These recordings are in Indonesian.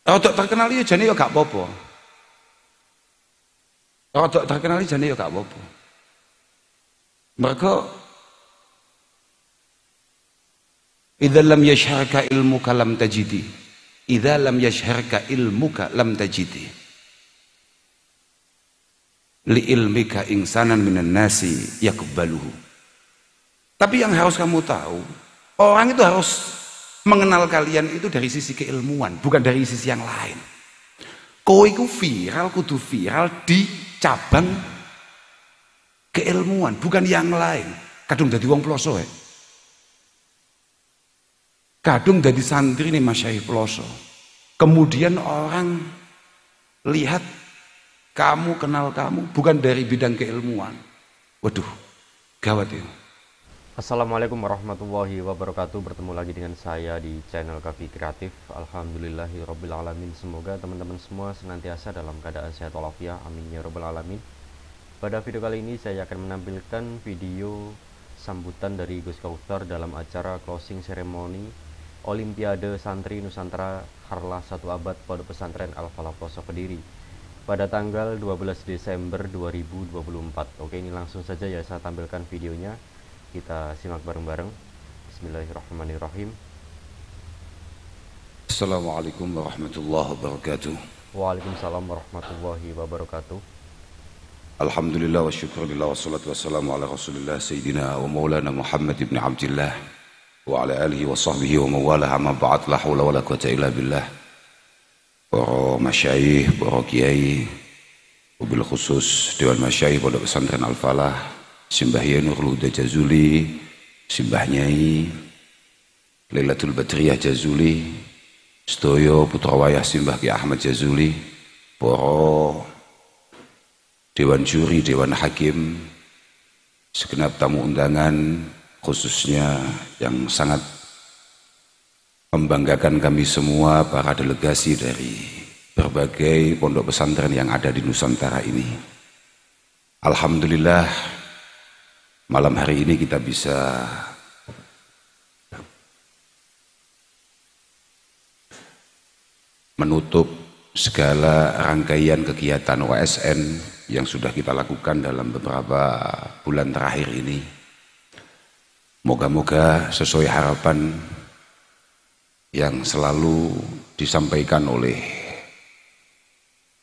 Rodok terkenal ya jane ya gak apa-apa. Rodok terkenal ya jane ya gak apa-apa. Mergo idza lam yashharka ilmuka lam tajidi. Idza lam yashharka ilmuka lam tajidi. Li ilmika insanan minan nasi yakbaluhu. Tapi yang harus kamu tahu, orang itu harus mengenal kalian itu dari sisi keilmuan, bukan dari sisi yang lain. Kowe iku viral, kudu viral di cabang keilmuan, bukan yang lain. Kadung dadi wong ploso ya. Kadung dadi santri nih masyayikh ploso. Kemudian orang lihat kamu, kenal kamu bukan dari bidang keilmuan. Waduh, gawat ya. Assalamualaikum warahmatullahi wabarakatuh. Bertemu lagi dengan saya di channel Kavi Kreatif. Alhamdulillahirobbilalamin. Semoga teman-teman semua senantiasa dalam keadaan sehat walafiat. Amin ya robbal alamin. Pada video kali ini saya akan menampilkan video sambutan dari Gus Kautsar dalam acara closing ceremony Olimpiade Santri Nusantara Harlah 1 Abad Pondok Pesantren Al-Falah Pelosok Kediri pada tanggal 12 Desember 2024. Oke, ini langsung saja ya saya tampilkan videonya. Kita simak bareng-bareng. Bismillahirrahmanirrahim. Assalamualaikum warahmatullahi wabarakatuh. Waalaikumsalam warahmatullahi wabarakatuh. Alhamdulillah wa syukurillah wa salatu wassalamu ala rasulillah Sayyidina wa maulana Muhammad ibn Abdillah wa ala alihi wa sahbihi wa mawalah, amma ba'd, la hawla wa la quwata illa billah. Para masyayikh, para kiai, wabil khusus Dewan Masyayikh Pondok Pesantren Al-Falah, Simbah Yai Nurul Huda Jazuli, Simbah Nyai Lailatul Badriyah Jazuli, Stoyo Putra Wayah Simbah Ki Ahmad Jazuli, para Dewan Juri, Dewan Hakim, segenap tamu undangan, khususnya yang sangat membanggakan kami semua, para delegasi dari berbagai pondok pesantren yang ada di Nusantara ini. Alhamdulillah, malam hari ini kita bisa menutup segala rangkaian kegiatan OSN yang sudah kita lakukan dalam beberapa bulan terakhir ini. Moga-moga sesuai harapan yang selalu disampaikan oleh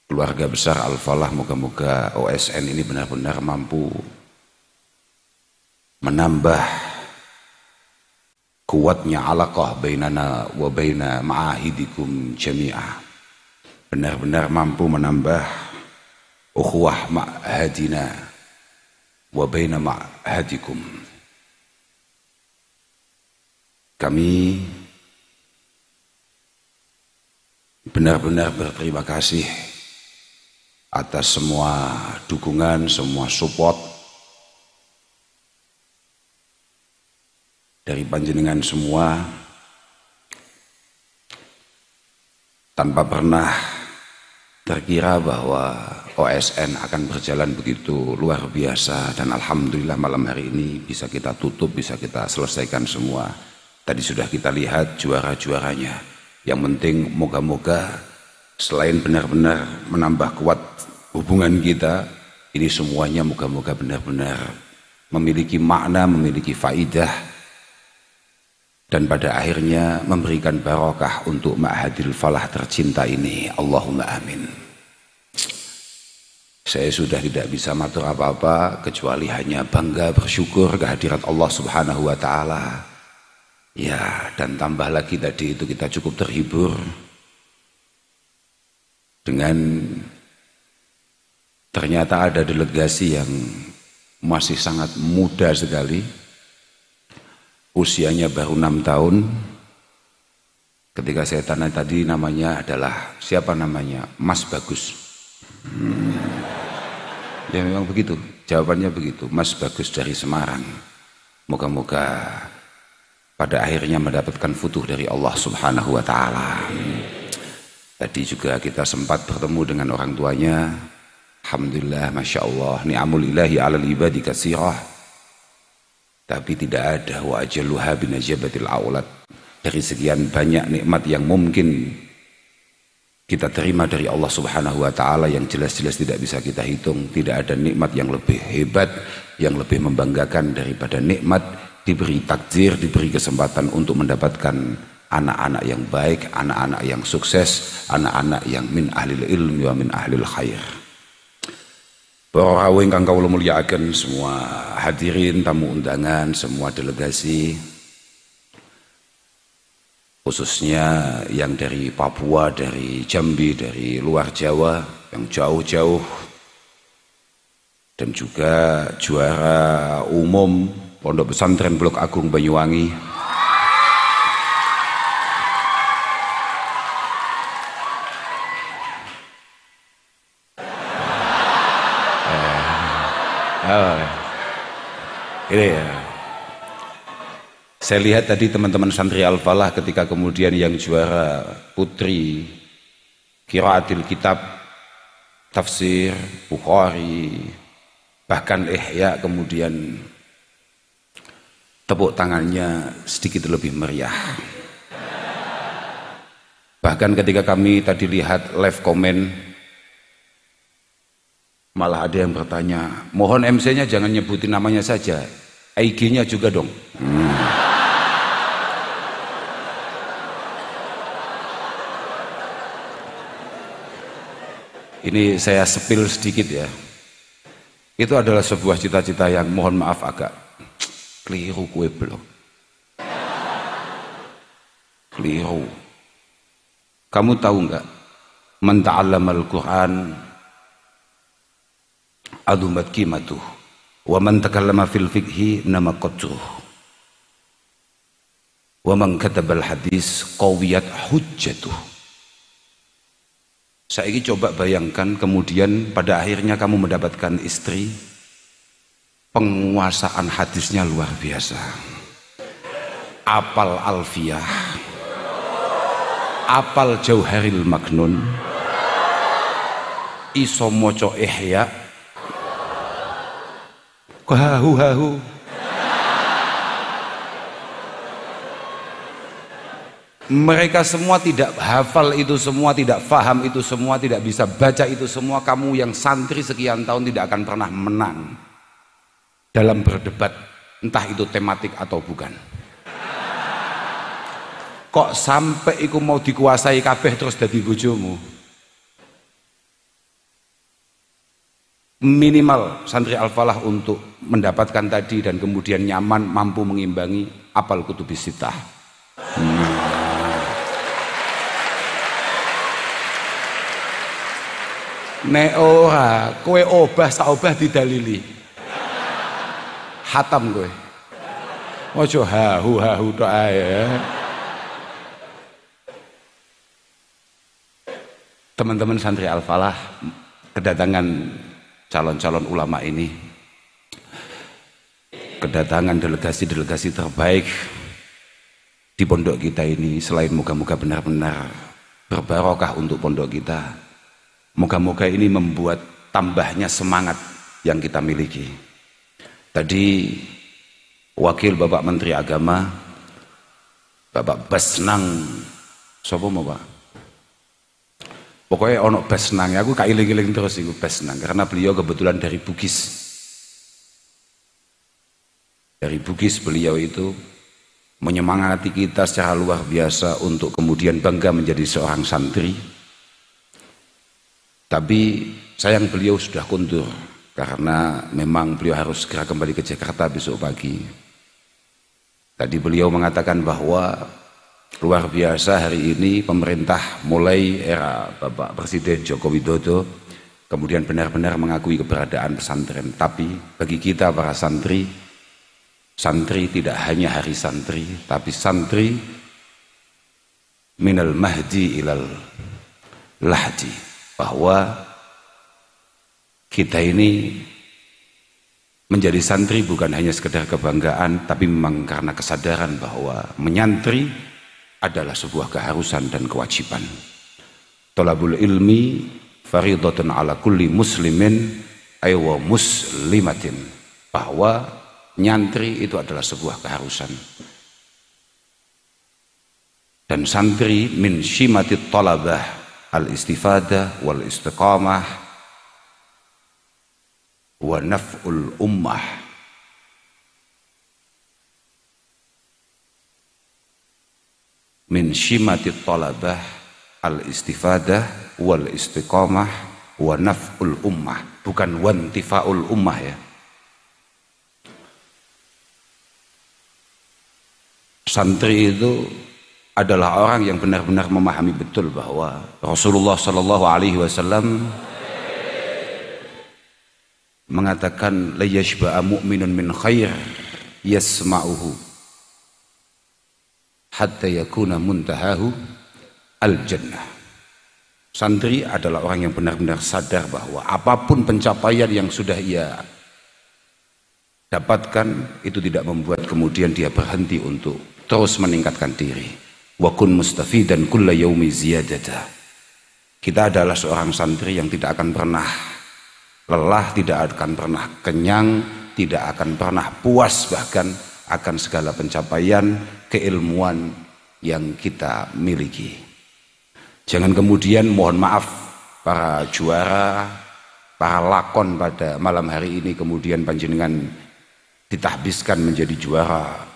keluarga besar Al-Falah, moga-moga OSN ini benar-benar mampu menambah kuatnya alaqah bainana wa baina ma'ahidikum jami'ah, benar-benar mampu menambah ukhuwah ma'hadina wa baina ma'hadikum. Kami benar-benar berterima kasih atas semua dukungan, semua support dari panjenengan semua, tanpa pernah terkira bahwa OSN akan berjalan begitu luar biasa, dan alhamdulillah malam hari ini bisa kita tutup, bisa kita selesaikan semua. Tadi sudah kita lihat juara-juaranya. Yang penting moga-moga selain benar-benar menambah kuat hubungan kita, ini semuanya moga-moga benar-benar memiliki makna, memiliki faidah, dan pada akhirnya memberikan barokah untuk Ma'hadil Falah tercinta ini. Allahumma amin. Saya sudah tidak bisa matur apa-apa kecuali hanya bangga bersyukur kehadirat Allah Subhanahu wa Ta'ala. Ya, dan tambah lagi tadi itu kita cukup terhibur dengan ternyata ada delegasi yang masih sangat muda sekali, usianya baru 6 tahun. Ketika saya tanya tadi namanya adalah, siapa namanya? Mas Bagus. Ya memang begitu, jawabannya begitu, Mas Bagus dari Semarang. Moga-moga pada akhirnya mendapatkan futuh dari Allah Subhanahu wa Ta'ala. Tadi juga kita sempat bertemu dengan orang tuanya. Alhamdulillah, Masya Allah, ni'amul ilahi alal ibadi katsirah. Tapi tidak ada wa ajalluha binajabatil aulad. Dari sekian banyak nikmat yang mungkin kita terima dari Allah Subhanahu wa taala yang jelas-jelas tidak bisa kita hitung. Tidak ada nikmat yang lebih hebat, yang lebih membanggakan daripada nikmat diberi takdir, diberi kesempatan untuk mendapatkan anak-anak yang baik, anak-anak yang sukses, anak-anak yang min ahlil ilmi wa min ahlil khair. Para rawuh ingkang kawula mulyakaken, semua hadirin, tamu undangan, semua delegasi, khususnya yang dari Papua, dari Jambi, dari luar Jawa, yang jauh-jauh, dan juga juara umum Pondok Pesantren Blok Agung Banyuwangi, ini ya. Saya lihat tadi teman-teman santri Al-Falah ketika kemudian yang juara putri Qiraatil Kitab, tafsir, Bukhari, bahkan Ihya, kemudian tepuk tangannya sedikit lebih meriah. Bahkan ketika kami tadi lihat live komen, malah ada yang bertanya, mohon MC-nya jangan nyebutin namanya saja, IG-nya juga dong. Ini saya sepil sedikit ya. Itu adalah sebuah cita-cita yang mohon maaf agak keliru, kue belum. Keliru. Kamu tahu enggak? Man ta'allamal Qur'an adumat qimatuh wa man takallama fil fiqhi nama qadruh wa man katabal hadis qawiyat hujjatuh. Saiki coba bayangkan kemudian pada akhirnya kamu mendapatkan istri, penguasaan hadisnya luar biasa, apal alfiyah, apal jauharil maknun, iso moco ihya, hahu. Mereka semua tidak hafal itu semua, tidak faham itu semua, tidak bisa baca itu semua. Kamu yang santri sekian tahun tidak akan pernah menang dalam berdebat, entah itu tematik atau bukan. Kok sampai iku mau dikuasai kabeh terus dadi bojomu? Minimal santri Al-Falah untuk mendapatkan tadi dan kemudian nyaman, mampu mengimbangi apal kutubis sittah. Nek ora kowe obah sak obah didalili hatam kowe, ojo hahu tok ae. Teman-teman santri Al-Falah, kedatangan calon-calon ulama ini, kedatangan delegasi-delegasi terbaik di pondok kita ini, selain moga-moga benar-benar berbarokah untuk pondok kita, moga-moga ini membuat tambahnya semangat yang kita miliki. Tadi Wakil Bapak Menteri Agama, Bapak Basnang, sapa mau Pak? Pokoknya ono Basnang, aku kailing-iling terus itu Basnang, karena beliau kebetulan dari Bugis. Dari Bugis beliau itu menyemangati kita secara luar biasa untuk kemudian bangga menjadi seorang santri. Tapi sayang beliau sudah kundur karena memang beliau harus segera kembali ke Jakarta besok pagi. Tadi beliau mengatakan bahwa luar biasa hari ini pemerintah mulai era Bapak Presiden Joko Widodo kemudian benar-benar mengakui keberadaan pesantren. Tapi bagi kita para santri, santri tidak hanya hari santri, tapi santri minal mahdi ilal lahdi. Bahwa kita ini menjadi santri bukan hanya sekedar kebanggaan, tapi memang karena kesadaran bahwa menyantri adalah sebuah keharusan dan kewajiban. Thalabul ilmi faridatun ala kulli muslimin aywa muslimatin. Bahwa nyantri itu adalah sebuah keharusan. Dan santri min syimatit talabah al-istifadah wal istiqamah wa naf'ul ummah. Min syimatit talabah al-istifadah wal istiqamah wa naf'ul ummah, bukan wantifaul ummah ya. Santri itu adalah orang yang benar-benar memahami betul bahwa Rasulullah Shallallahu Alaihi Wasallam mengatakan la yashba'a mu'minun min khair yasma'uhu hatta yakuna muntahahu al-jannah. Santri adalah orang yang benar-benar sadar bahwa apapun pencapaian yang sudah ia dapatkan itu tidak membuat kemudian dia berhenti untuk terus meningkatkan diri. Wa kun mustafidan kulla yaumi ziyadata. Kita adalah seorang santri yang tidak akan pernah lelah, tidak akan pernah kenyang, tidak akan pernah puas bahkan akan segala pencapaian keilmuan yang kita miliki. Jangan kemudian mohon maaf para juara, para lakon pada malam hari ini kemudian panjenengan ditahbiskan menjadi juara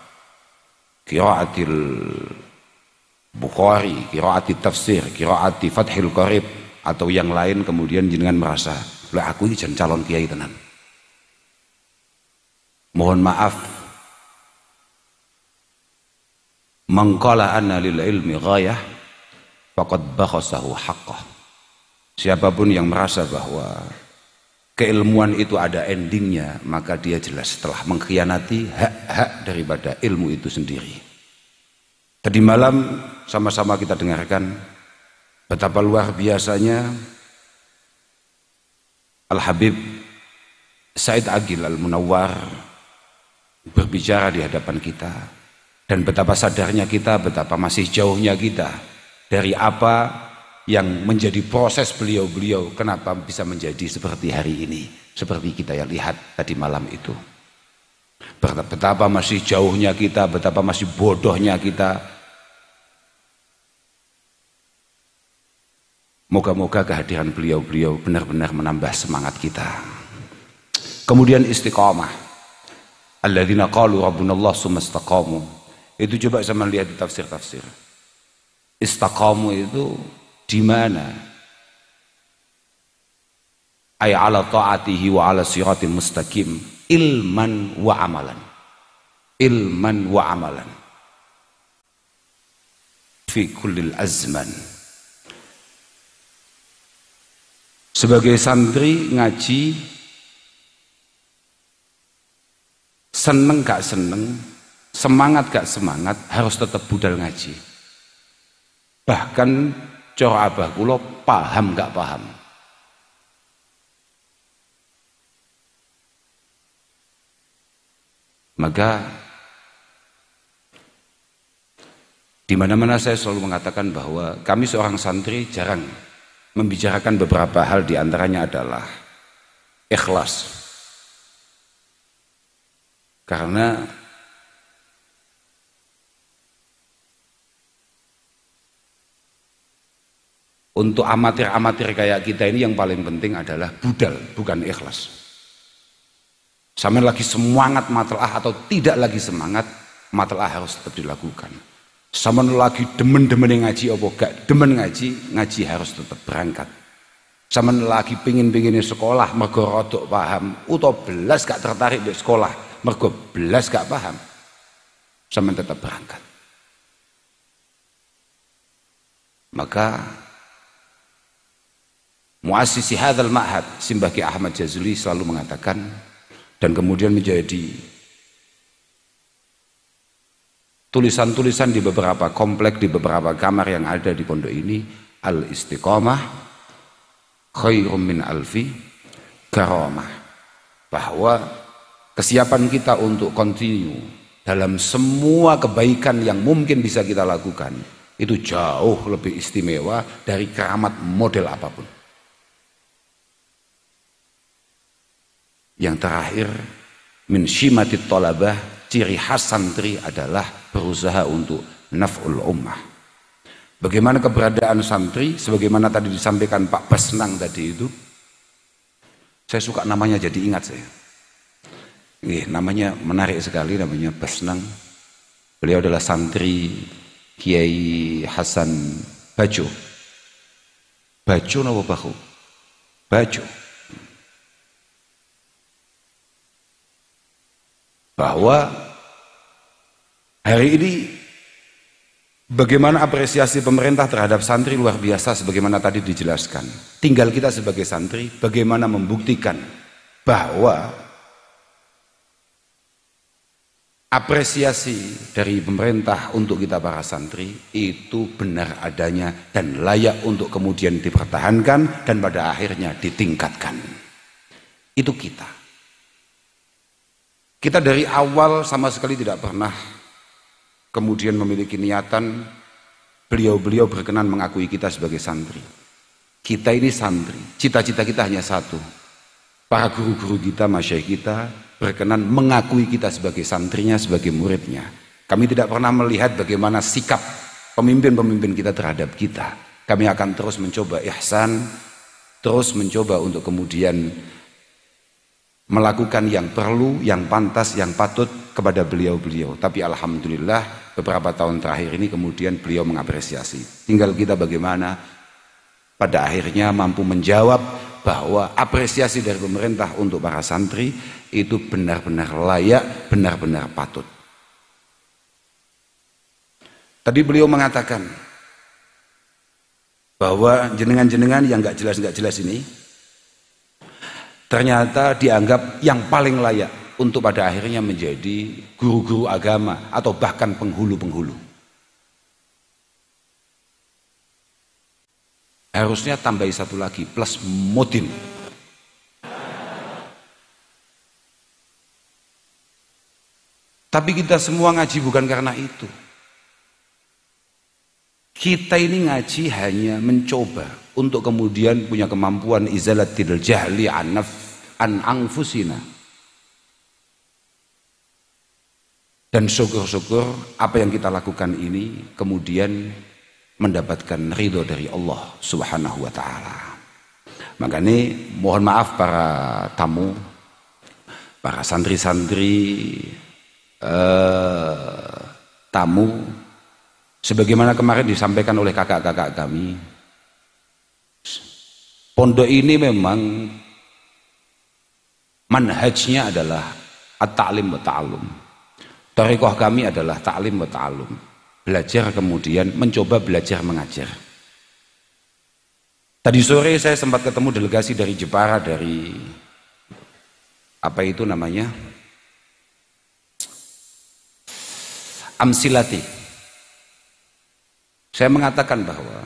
qiraatil Bukhari, qiraatil tafsir, qiraatil Fathil Qarib atau yang lain, kemudian jenengan merasa, lah aku ini jan calon kiai tenan. Mohon maaf, mangqala anna lil ilmi ghayah faqad bakhasahu haqqah. Siapapun yang merasa bahwa keilmuan itu ada endingnya, maka dia jelas telah mengkhianati hak-hak daripada ilmu itu sendiri. Tadi malam sama-sama kita dengarkan betapa luar biasanya Al-Habib Said Agil Al-Munawwar berbicara di hadapan kita, dan betapa sadarnya kita, betapa masih jauhnya kita dari apa yang menjadi proses beliau-beliau, kenapa bisa menjadi seperti hari ini, seperti kita yang lihat tadi malam itu. Betapa masih jauhnya kita, betapa masih bodohnya kita. Moga-moga kehadiran beliau-beliau benar-benar menambah semangat kita. Kemudian istiqamah. Alladzina qalu rabbunallah tsumma istaqamu. Itu coba sama lihat di tafsir-tafsir. Istaqamu itu di mana? Ay ala ta'atihi wa ala siratin mustaqim, ilman wa amalan. Ilman wa amalan. Fi kullil azman. Sebagai santri ngaji, seneng gak seneng, semangat gak semangat, harus tetap budal ngaji. Bahkan cara abah kula paham gak paham. Maka di mana-mana saya selalu mengatakan bahwa kami seorang santri jarang membicarakan beberapa hal, diantaranya adalah ikhlas. Karena untuk amatir-amatir kayak kita ini yang paling penting adalah budal, bukan ikhlas. Sama lagi semangat matlaah atau tidak lagi semangat, matlaah harus tetap dilakukan. Sama lagi demen-demen ngaji apa gak demen ngaji, ngaji harus tetap berangkat. Sama lagi pingin-pinginnya sekolah mergo rodok paham, atau belas gak tertarik di sekolah mergo belas gak paham, sama tetap berangkat. Maka muasisi hadzal ma'had Simbah Ki Ahmad Jazuli selalu mengatakan, dan kemudian menjadi tulisan-tulisan di beberapa komplek, di beberapa kamar yang ada di pondok ini, al-istiqamah khairum min alfi karamah. Bahwa kesiapan kita untuk continue dalam semua kebaikan yang mungkin bisa kita lakukan itu jauh lebih istimewa dari keramat model apapun. Yang terakhir, min syimatit thalabah, ciri khas santri adalah berusaha untuk naf'ul ummah, Bagaimana keberadaan santri, sebagaimana tadi disampaikan Pak Basnang tadi itu. Saya suka namanya jadi ingat saya. Namanya menarik sekali, namanya Basnang. Beliau adalah santri Kiai Hasan Bajo. Bajo napa Bajo? Bajo. Bahwa hari ini bagaimana apresiasi pemerintah terhadap santri luar biasa sebagaimana tadi dijelaskan. Tinggal kita sebagai santri bagaimana membuktikan bahwa apresiasi dari pemerintah untuk kita para santri itu benar adanya dan layak untuk kemudian dipertahankan dan pada akhirnya ditingkatkan. Itu kita. Kita dari awal sama sekali tidak pernah kemudian memiliki niatan beliau-beliau berkenan mengakui kita sebagai santri. Kita ini santri, cita-cita kita hanya satu. Para guru-guru kita, masyayikh kita berkenan mengakui kita sebagai santrinya, sebagai muridnya. Kami tidak pernah melihat bagaimana sikap pemimpin-pemimpin kita terhadap kita. Kami akan terus mencoba ihsan, terus mencoba untuk kemudian melakukan yang perlu, yang pantas, yang patut kepada beliau-beliau. Tapi alhamdulillah beberapa tahun terakhir ini kemudian beliau mengapresiasi. Tinggal kita bagaimana pada akhirnya mampu menjawab bahwa apresiasi dari pemerintah untuk para santri itu benar-benar layak, benar-benar patut. Tadi beliau mengatakan bahwa jenengan-jenengan yang nggak jelas ini ternyata dianggap yang paling layak untuk pada akhirnya menjadi guru-guru agama atau bahkan penghulu-penghulu. Harusnya tambahi satu lagi, plus mudin. Tapi kita semua ngaji bukan karena itu. Kita ini ngaji hanya mencoba untuk kemudian punya kemampuan izalatil jahli an anfusina. Dan syukur-syukur apa yang kita lakukan ini kemudian mendapatkan ridho dari Allah Subhanahu wa ta'ala. Makanya mohon maaf para tamu, para santri-santri, tamu, sebagaimana kemarin disampaikan oleh kakak-kakak kami, pondok ini memang manhajnya adalah at-ta'lim wa ta'allum. Thariqah kami adalah ta'lim wa ta'allum. Belajar kemudian mencoba belajar mengajar. Tadi sore saya sempat ketemu delegasi dari Jepara, dari apa itu namanya, Amsilati. Saya mengatakan bahwa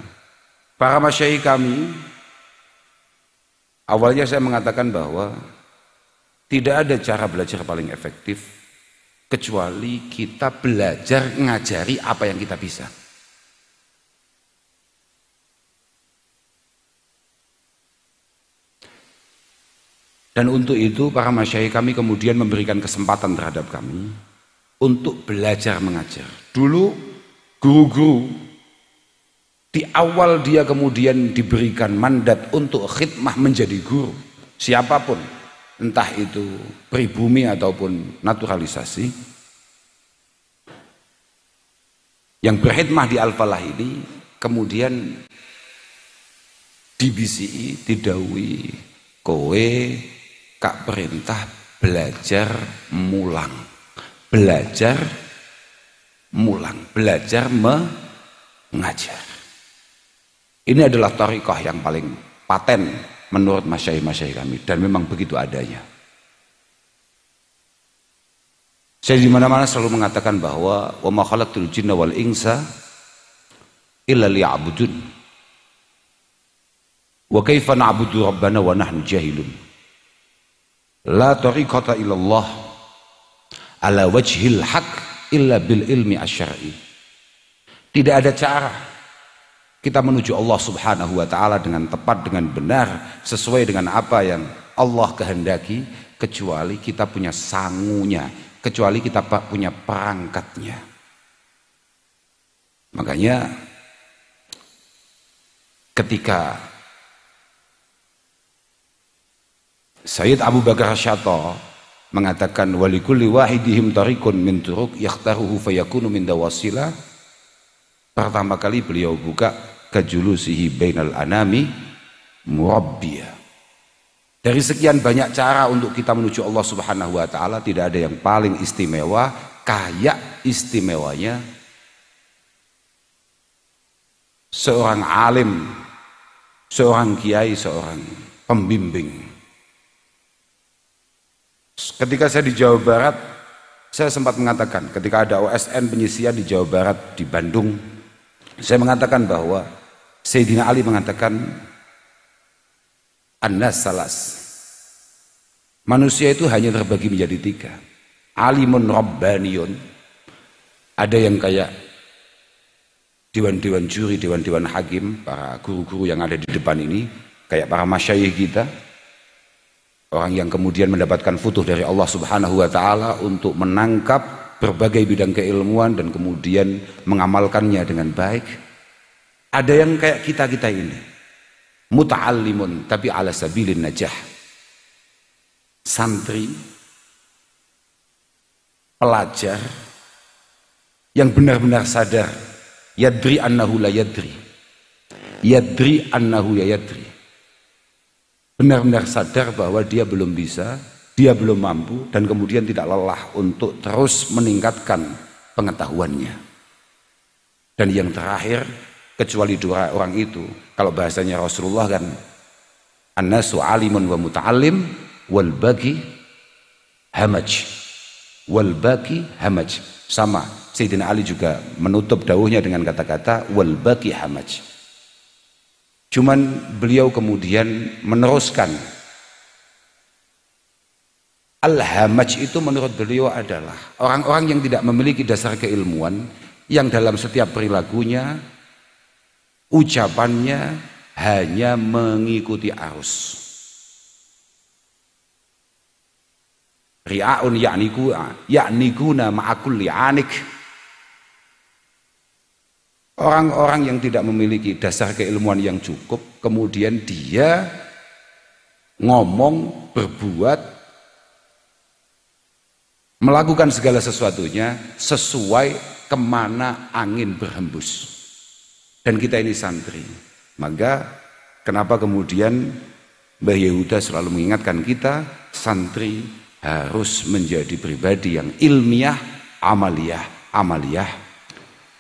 para masyayikh kami, awalnya saya mengatakan bahwa tidak ada cara belajar paling efektif kecuali kita belajar ngajari apa yang kita bisa. Dan untuk itu para masyayikh kami kemudian memberikan kesempatan terhadap kami untuk belajar mengajar. Dulu guru-guru di awal dia kemudian diberikan mandat untuk khidmah menjadi guru, siapapun, entah itu pribumi ataupun naturalisasi, yang berkhidmah di Al-Falah ini kemudian dibisi, didhawuhi, kowe kak perintah belajar mulang, belajar mulang, belajar mengajar. Ini adalah thariqah yang paling paten menurut masyayikh-masyayikh kami, dan memang begitu adanya. Saya di mana-mana selalu mengatakan bahwa wa ma khalaqtul jinna wal insa illa liya'budun. Wa kaifa na'budu rabbana wa nahnu jahilun. La tariqata illallah ala wajhil haq illa bil ilmi asy'ari. Tidak ada cara kita menuju Allah Subhanahu wa ta'ala dengan tepat, dengan benar, sesuai dengan apa yang Allah kehendaki, kecuali kita punya sangunya, kecuali kita punya perangkatnya. Makanya ketika Sayyid Abu Bakar Syato mengatakan walikulli wahidihim tariqun min turuq yakhtaruhu fayakunu min dawasila, pertama kali beliau buka kajulusihi bainal anami murabbiya. Dari sekian banyak cara untuk kita menuju Allah Subhanahu wa taala, tidak ada yang paling istimewa kayak istimewanya seorang alim, seorang kiai, seorang pembimbing. Ketika saya di Jawa Barat, saya sempat mengatakan ketika ada OSN penyisian di Jawa Barat di Bandung, saya mengatakan bahwa Sayyidina Ali mengatakan An-nas salas, manusia itu hanya terbagi menjadi tiga. Alimun rabbaniyun, ada yang kayak dewan-dewan juri, dewan-dewan hakim, para guru-guru yang ada di depan ini, kayak para masyayikh kita, orang yang kemudian mendapatkan futuh dari Allah Subhanahu wa taala untuk menangkap berbagai bidang keilmuan dan kemudian mengamalkannya dengan baik. Ada yang kayak kita-kita ini, muta'allimun tapi ala sabilin najah, santri, pelajar yang benar-benar sadar yadri annahu la yadri, yadri annahu ya yadri, benar-benar sadar bahwa dia belum bisa, dia belum mampu, dan kemudian tidak lelah untuk terus meningkatkan pengetahuannya. Dan yang terakhir, kecuali dua orang itu, kalau bahasanya Rasulullah kan annasu alimun wa muta'allim wal baqi hamaj, wal baqi hamaj. Sama Sayyidina Ali juga menutup dawuhnya dengan kata-kata wal baqi hamaj. Cuman beliau kemudian meneruskan, al-hamaj itu menurut beliau adalah orang-orang yang tidak memiliki dasar keilmuan, yang dalam setiap perilakunya, ucapannya hanya mengikuti arus. Ri'aun ya'nikuna ma'akulli anik. Orang-orang yang tidak memiliki dasar keilmuan yang cukup, kemudian dia ngomong, berbuat, melakukan segala sesuatunya sesuai kemana angin berhembus. Dan kita ini santri, maka kenapa kemudian Mbah Yehuda selalu mengingatkan kita, santri harus menjadi pribadi yang ilmiah, amaliyah,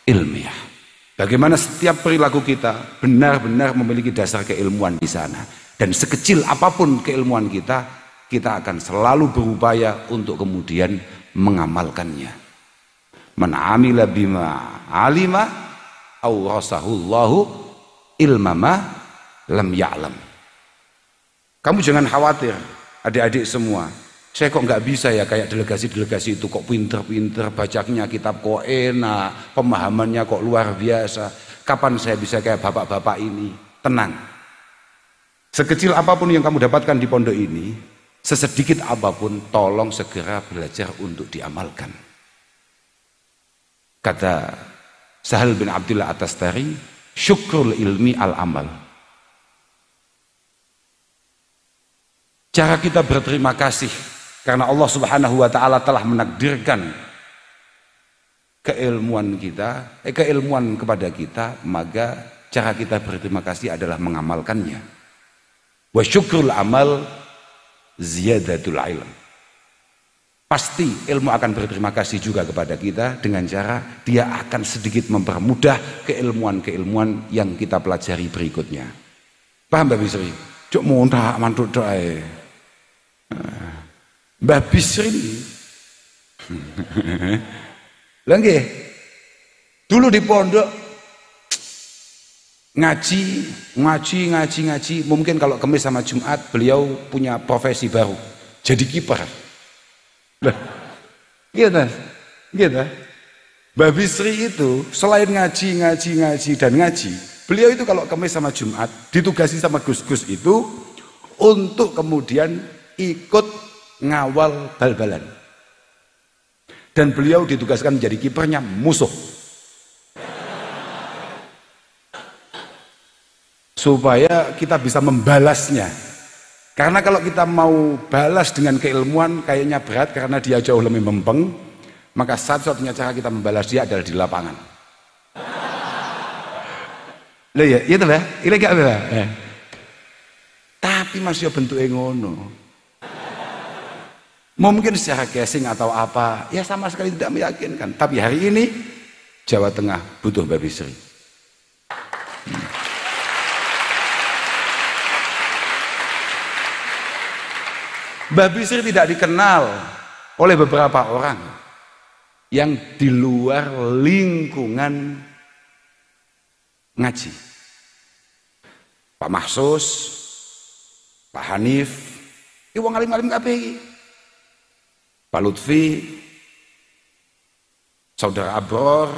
ilmiah. Bagaimana setiap perilaku kita benar-benar memiliki dasar keilmuan di sana, dan sekecil apapun keilmuan kita, kita akan selalu berupaya untuk kemudian mengamalkannya. Man amila bima alima awrasahullahu ilmama lam ya'lam. Kamu jangan khawatir, adik-adik semua. Saya kok nggak bisa ya kayak delegasi-delegasi itu, kok pinter-pinter, bacanya kitab kok enak, pemahamannya kok luar biasa. Kapan saya bisa kayak bapak-bapak ini? Tenang. Sekecil apapun yang kamu dapatkan di pondok ini, sesedikit apapun, tolong segera belajar untuk diamalkan. Kata Sahal bin Abdullah At-Tastari, syukrul ilmi al-amal. Cara kita berterima kasih karena Allah Subhanahu wa taala telah menakdirkan keilmuan kita, keilmuan kepada kita, maka cara kita berterima kasih adalah mengamalkannya. Wa syukrul amal ziyadatul ilm. Pasti ilmu akan berterima kasih juga kepada kita dengan cara dia akan sedikit mempermudah keilmuan-keilmuan yang kita pelajari berikutnya. Paham Mbak Bisri? Cuk muntah mantuk tok ae. Mbah Bisri lha nggih dulu di pondok ngaji, mungkin kalau Kamis sama Jumat beliau punya profesi baru, jadi kiper. Lah gitu Mbah Bisri itu selain ngaji dan ngaji, beliau itu kalau Kamis sama Jumat ditugasi sama Gus-gus itu untuk kemudian ikut ngawal bal-balan, dan beliau ditugaskan menjadi kipernya musuh. supaya kita bisa membalasnya. Karena kalau kita mau balas dengan keilmuan kayaknya berat karena dia jauh lebih mempeng, maka satu-satunya cara kita membalas dia adalah di lapangan. Loh ya, itu lah, ini gak apa? Tapi masih bentuknya ngono. Mungkin secara casing atau apa, ya sama sekali tidak meyakinkan. Tapi hari ini Jawa Tengah butuh Mbak Bisri. Mbak Bisri tidak dikenal oleh beberapa orang yang di luar lingkungan ngaji. Pak Mahsus, Pak Hanif, ini wong alim-alim kabeh iki. Pak Lutfi, Saudara Abror,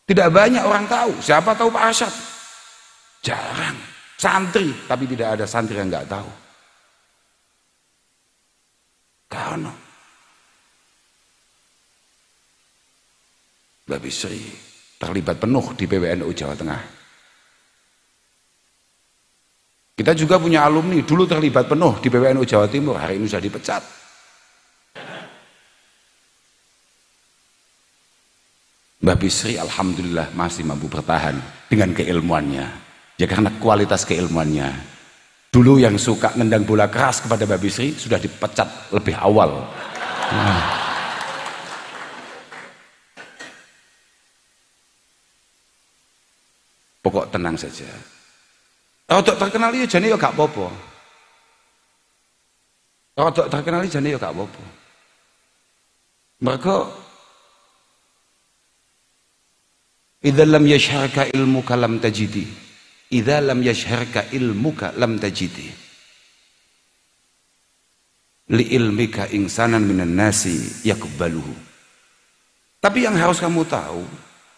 tidak banyak orang tahu. Siapa tahu Pak Arsyad? Jarang. Santri, tapi tidak ada santri yang nggak tahu. Karena Mbak Bisri terlibat penuh di PWNU Jawa Tengah. Kita juga punya alumni dulu terlibat penuh di PWNU Jawa Timur, hari ini sudah dipecat. Mbak Bisri alhamdulillah masih mampu bertahan dengan keilmuannya. Ya karena kualitas keilmuannya. Dulu yang suka nendang bola keras kepada Mbak Bisri sudah dipecat lebih awal. Pokok tenang saja. Rodok terkenal ya jane ya gak apa-apa. Rodok terkenal jane ya gak apa-apa. Mergo idza lam yashharka ilmuka lam tajidi. Idza lam yashharka ilmuka lam tajidi. Li ilmika insanan minan nasi yakbaluhu. Tapi yang harus kamu tahu,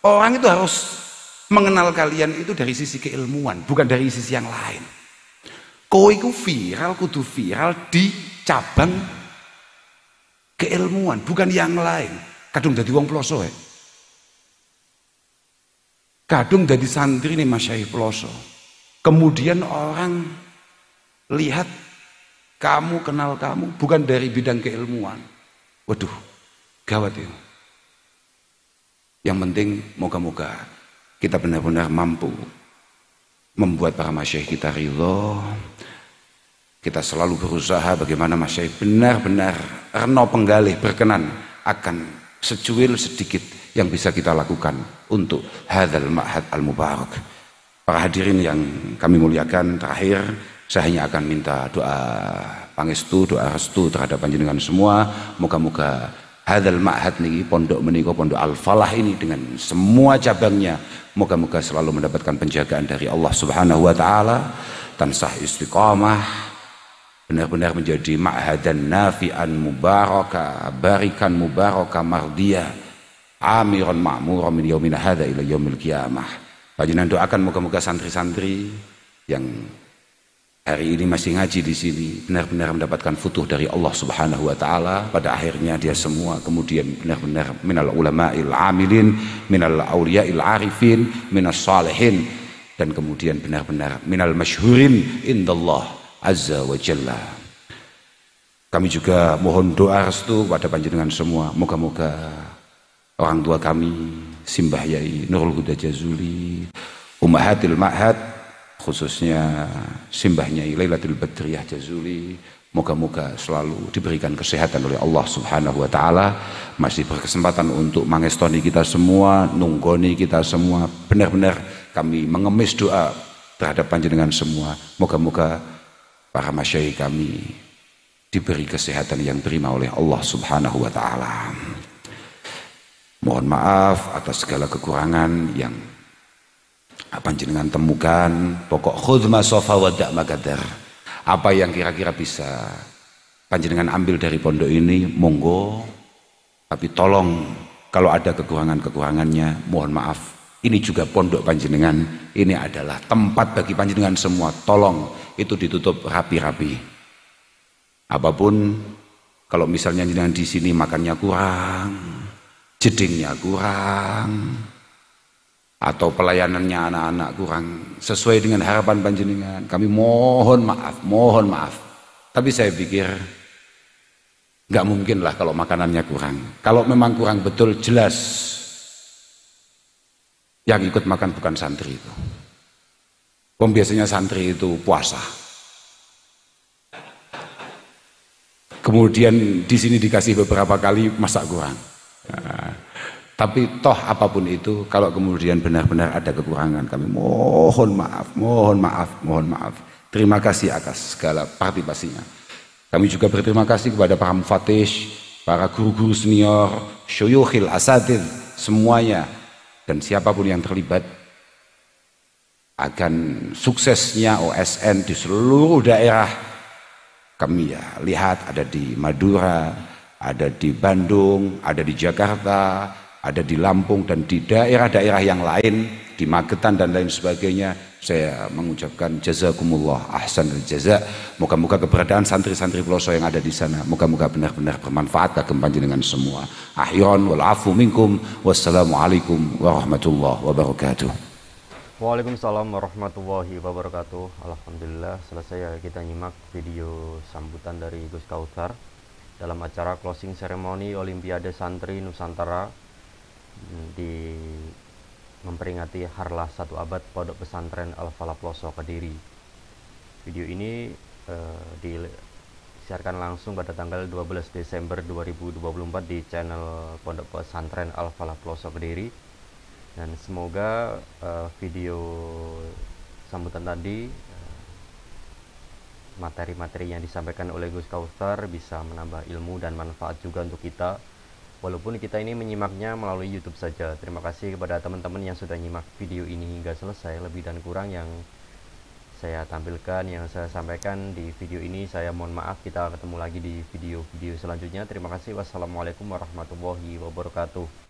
orang itu harus mengenal kalian itu dari sisi keilmuan, bukan dari sisi yang lain. Kowe iku viral, kudu viral di cabang keilmuan, bukan yang lain. Kadung dadi wong ploso ya. Kadung dadi santri nih Masyayikh ploso. Kemudian orang lihat kamu, kenal kamu bukan dari bidang keilmuan. Waduh, gawat ya. Yang penting moga-moga kita benar-benar mampu membuat para masyayikh kita ridho. Kita selalu berusaha bagaimana masyayikh benar-benar reno penggalih berkenan akan secuil sedikit yang bisa kita lakukan untuk hadzal ma'had al-mubarak. Para hadirin yang kami muliakan, terakhir saya hanya akan minta doa pangestu, doa restu terhadap panjenengan semua. Moga-moga hadzal ma'had niki, pondok menika, pondok Al-Falah ini dengan semua cabangnya, moga-moga selalu mendapatkan penjagaan dari Allah Subhanahu wa taala, tansah istiqamah, benar-benar menjadi ma'hadan nafi'an mubaraka, barikan mubaraka mardiyah, amiran ma'muran min yaumina hadza ila yaumil qiyamah. Panjenengan doakan moga-moga santri-santri yang hari ini masih ngaji di sini benar-benar mendapatkan futuh dari Allah Subhanahu wa taala, pada akhirnya dia semua kemudian benar-benar minal ulama'il amilin, minal auliya'il arifin, minas salihin, dan kemudian benar-benar minal masyhurin indallah azza wa jalla. Kami juga mohon doa restu pada panjenengan semua, moga-moga orang tua kami Simbah Yai Nurul Huda Jazuli, Ummahatil Ma'had, khususnya Simbah Nyai Lailatul Badriyah Jazuli, moga-moga selalu diberikan kesehatan oleh Allah Subhanahu wa taala, masih berkesempatan untuk mangestoni kita semua, nunggoni kita semua. Benar-benar kami mengemis doa terhadap panjenengan semua, moga-moga para masyayikh kami diberi kesehatan yang terima oleh Allah Subhanahu wa taala. Mohon maaf atas segala kekurangan yang panjenengan temukan. Pokok khudma sofa wadak magadar, apa yang kira-kira bisa panjenengan ambil dari pondok ini monggo, tapi tolong kalau ada kekurangan-kekurangannya mohon maaf. Ini juga pondok panjenengan, ini adalah tempat bagi panjenengan semua, tolong itu ditutup rapi-rapi. Apapun, kalau misalnya panjenengan di sini makannya kurang, jedingnya kurang, atau pelayanannya anak-anak kurang sesuai dengan harapan panjenengan, kami mohon maaf, mohon maaf. Tapi saya pikir nggak mungkin lah kalau makanannya kurang. Kalau memang kurang betul, jelas yang ikut makan bukan santri itu. Biasanya santri itu puasa. Kemudian di sini dikasih beberapa kali masak kurang. Nah, tapi toh apapun itu, kalau kemudian benar-benar ada kekurangan, kami mohon maaf, mohon maaf, mohon maaf. Terima kasih atas segala partisipasinya. Kami juga berterima kasih kepada para mufattish, para guru-guru senior, syuyukhil asatidz, semuanya, dan siapapun yang terlibat akan suksesnya OSN di seluruh daerah. Kami ya lihat ada di Madura, ada di Bandung, ada di Jakarta, ada di Lampung, dan di daerah-daerah yang lain, di Magetan dan lain sebagainya. Saya mengucapkan jazakumullah ahsanul jaza. Moga-moga keberadaan santri-santri Ploso yang ada di sana moga-moga benar-benar bermanfaat kagem panjenengan semua. Ahyon wal afu minkum. Wassalamualaikum warahmatullahi wabarakatuh. Waalaikumsalam warahmatullahi wabarakatuh. Alhamdulillah, selesai kita nyimak video sambutan dari Gus Kautsar dalam acara closing ceremony Olimpiade Santri Nusantara di memperingati Harlah 1 Abad Pondok Pesantren Al-Falah Ploso Kediri. Video ini disiarkan langsung pada tanggal 12 Desember 2024 di channel Pondok Pesantren Al-Falah Ploso Kediri. Dan semoga video sambutan tadi, materi-materi yang disampaikan oleh Gus Kautsar bisa menambah ilmu dan manfaat juga untuk kita, walaupun kita ini menyimaknya melalui YouTube saja. Terima kasih kepada teman-teman yang sudah nyimak video ini hingga selesai. Lebih dan kurang yang saya tampilkan, yang saya sampaikan di video ini, saya mohon maaf. Kita ketemu lagi di video-video selanjutnya. Terima kasih. Wassalamualaikum warahmatullahi wabarakatuh.